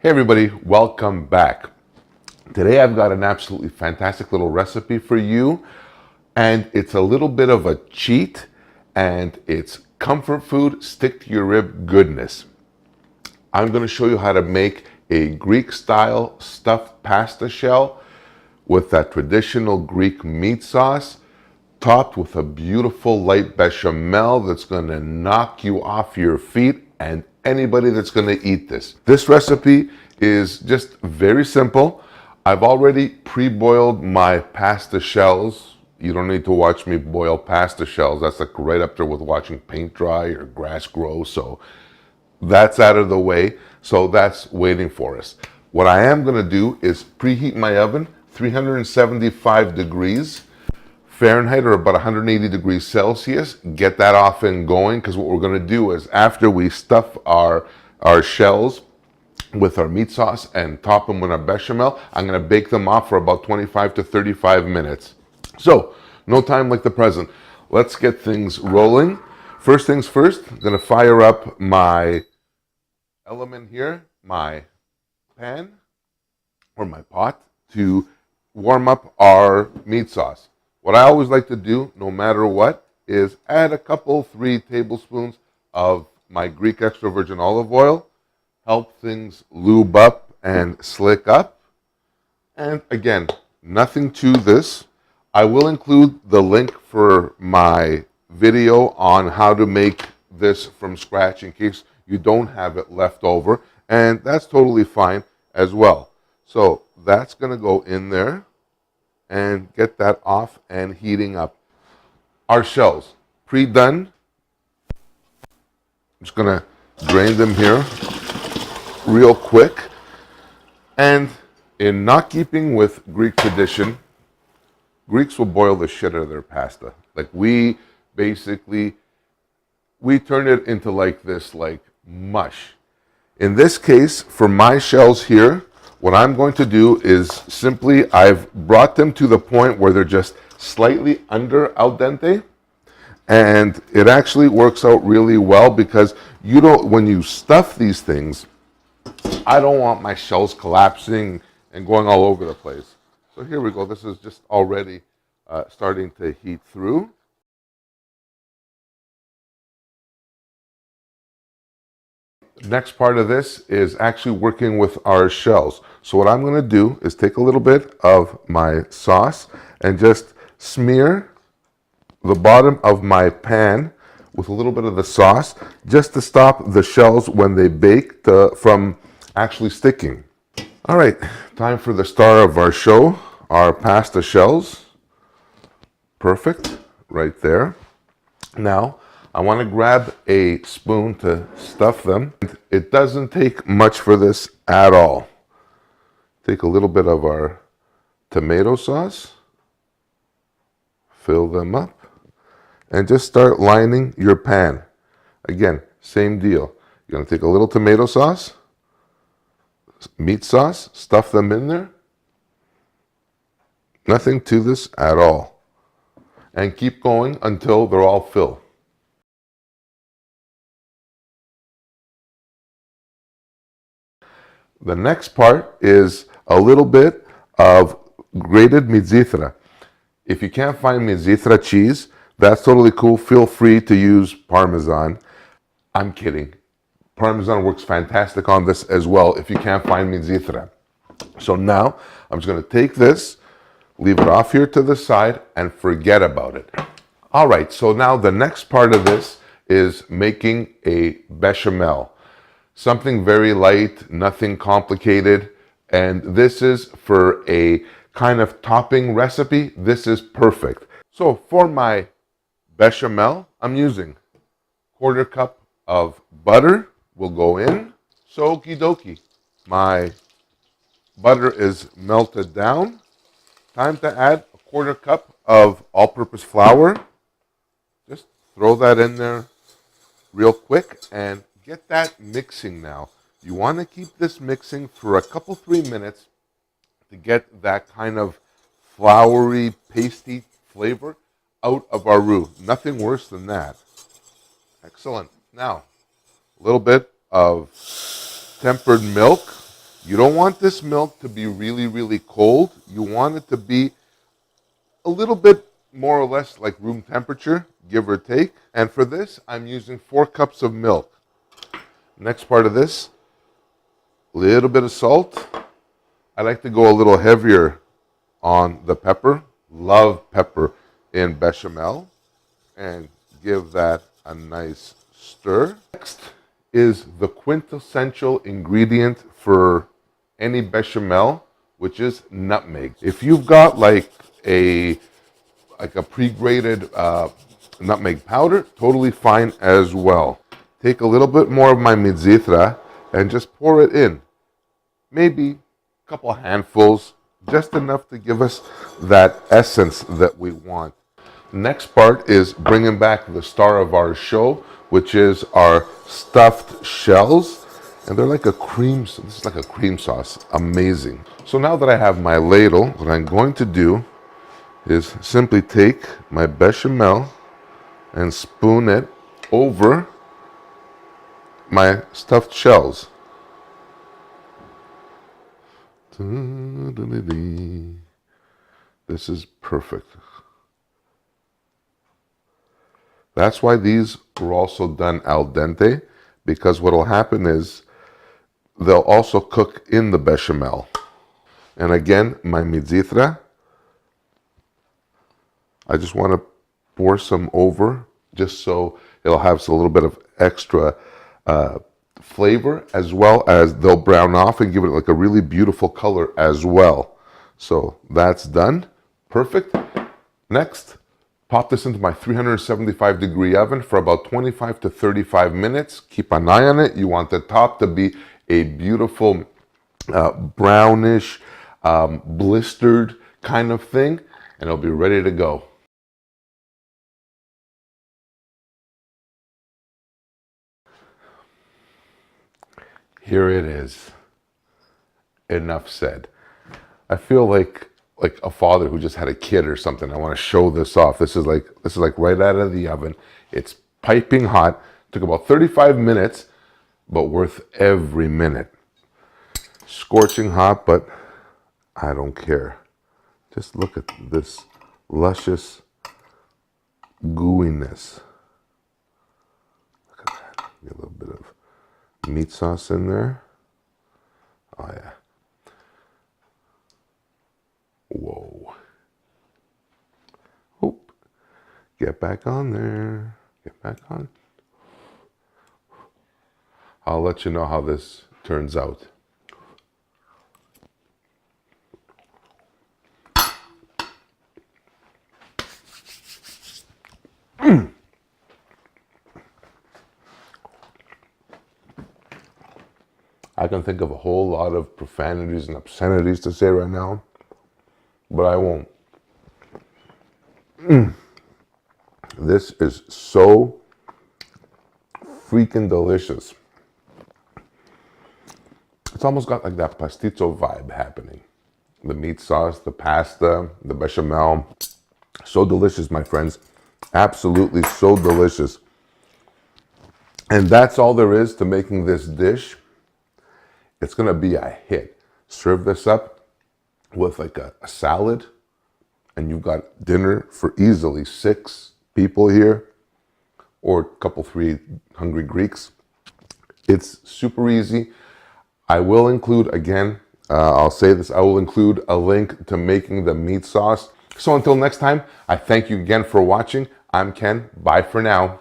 Hey everybody, welcome back. Today I've got an absolutely fantastic little recipe for you, and it's a little bit of a cheat, and it's comfort food, stick to your rib goodness. I'm going to show you how to make a Greek style stuffed pasta shell with that traditional Greek meat sauce, topped with a beautiful light bechamel that's going to knock you off your feet and anybody that's going to eat this. This recipe is just very simple. I've already pre-boiled my pasta shells. You don't need to watch me boil pasta shells. That's like right up there with watching paint dry or grass grow. So that's out of the way. So that's waiting for us. What I am going to do is preheat my oven 375 degrees Fahrenheit, or about 180 degrees Celsius. Get that off and going, because what we're going to do is after we stuff our shells with our meat sauce and top them with our bechamel, I'm going to bake them off for about 25 to 35 minutes. So no time like the present. Let's get things rolling. First things first, I'm going to fire up my element here, my pan or my pot, to warm up our meat sauce. What I always like to do, no matter what, is add a couple, 3 tablespoons of my Greek extra virgin olive oil, help things lube up and slick up. And again, nothing to this. I will include the link for my video on how to make this from scratch in case you don't have it left over, and that's totally fine as well. So that's going to go in there and get that off and heating up. Our shells, pre-done. I'm just going to drain them here real quick. And in not keeping with Greek tradition, Greeks will boil the shit out of their pasta. Like we turn it into like this, like mush. In this case, for my shells here, what I'm going to do is simply, I've brought them to the point where they're just slightly under al dente, and it actually works out really well because you don't, when you stuff these things, I don't want my shells collapsing and going all over the place. So here we go. This is just already starting to heat through. Next part of this is actually working with our shells. So what I'm going to do is take a little bit of my sauce and just smear the bottom of my pan with a little bit of the sauce, just to stop the shells when they bake from actually sticking. All right, time for the star of our show, our pasta shells. Perfect, right there. Now, I want to grab a spoon to stuff them. It doesn't take much for this at all. Take a little bit of our tomato sauce, fill them up, and just start lining your pan. Again, same deal. You're going to take a little tomato sauce, meat sauce, stuff them in there. Nothing to this at all. And keep going until they're all filled. The next part is a little bit of grated mizithra. If you can't find mizithra cheese, that's totally cool. Feel free to use parmesan. I'm kidding. Parmesan works fantastic on this as well if you can't find mizithra. So now I'm just going to take this, leave it off here to the side, and forget about it. All right, so now the next part of this is making a bechamel. Something very light, nothing complicated. And this is for a kind of topping recipe. This is perfect. So for my bechamel, I'm using 1/4 cup of butter will go in. So okie dokie. My butter is melted down. Time to add 1/4 cup of all-purpose flour. Just throw that in there real quick and get that mixing now. You want to keep this mixing for a couple, 3 minutes to get that kind of floury, pasty flavor out of our roux. Nothing worse than that. Excellent. Now, a little bit of tempered milk. You don't want this milk to be really, really cold. You want it to be a little bit more or less like room temperature, give or take. And for this, I'm using 4 cups of milk. Next part of this, a little bit of salt. I like to go a little heavier on the pepper. Love pepper in bechamel. And give that a nice stir. Next is the quintessential ingredient for any bechamel, which is nutmeg. If you've got like a pre-grated nutmeg powder, totally fine as well. Take a little bit more of my mizithra and just pour it in. Maybe a couple handfuls, just enough to give us that essence that we want. Next part is bringing back the star of our show, which is our stuffed shells. And they're like a cream, this is like a cream sauce. Amazing. So now that I have my ladle, what I'm going to do is simply take my bechamel and spoon it over my stuffed shells. This is perfect. That's why these were also done al dente, because what will happen is they'll also cook in the bechamel. And again, my mizithra, I just want to pour some over just so it'll have a little bit of extra flavor, as well as they'll brown off and give it like a really beautiful color as well. So that's done. Perfect. Next, pop this into my 375 degree oven for about 25 to 35 minutes. Keep an eye on it. You want the top to be a beautiful brownish, blistered kind of thing, and it'll be ready to go. Here it is. Enough said. I feel like a father who just had a kid or something. I want to show this off. This is like right out of the oven. It's piping hot. Took about 35 minutes, but worth every minute. Scorching hot, but I don't care. Just look at this luscious gooiness. Look at that. Get a little bit of meat sauce in there. Oh yeah. Whoa. Oop. Get back on there. Get back on. I'll let you know how this turns out. I can think of a whole lot of profanities and obscenities to say right now, but I won't. This is so freaking delicious. It's almost got like that pastizo vibe happening. The meat sauce, the pasta, the bechamel. So delicious, my friends. Absolutely so delicious. And that's all there is to making this dish. It's going to be a hit. Serve this up with like a salad, and you've got dinner for easily 6 people here, or a couple, 3 hungry Greeks. It's super easy. I will include, again, I'll say this, I will include a link to making the meat sauce. So until next time, I thank you again for watching. I'm Ken. Bye for now.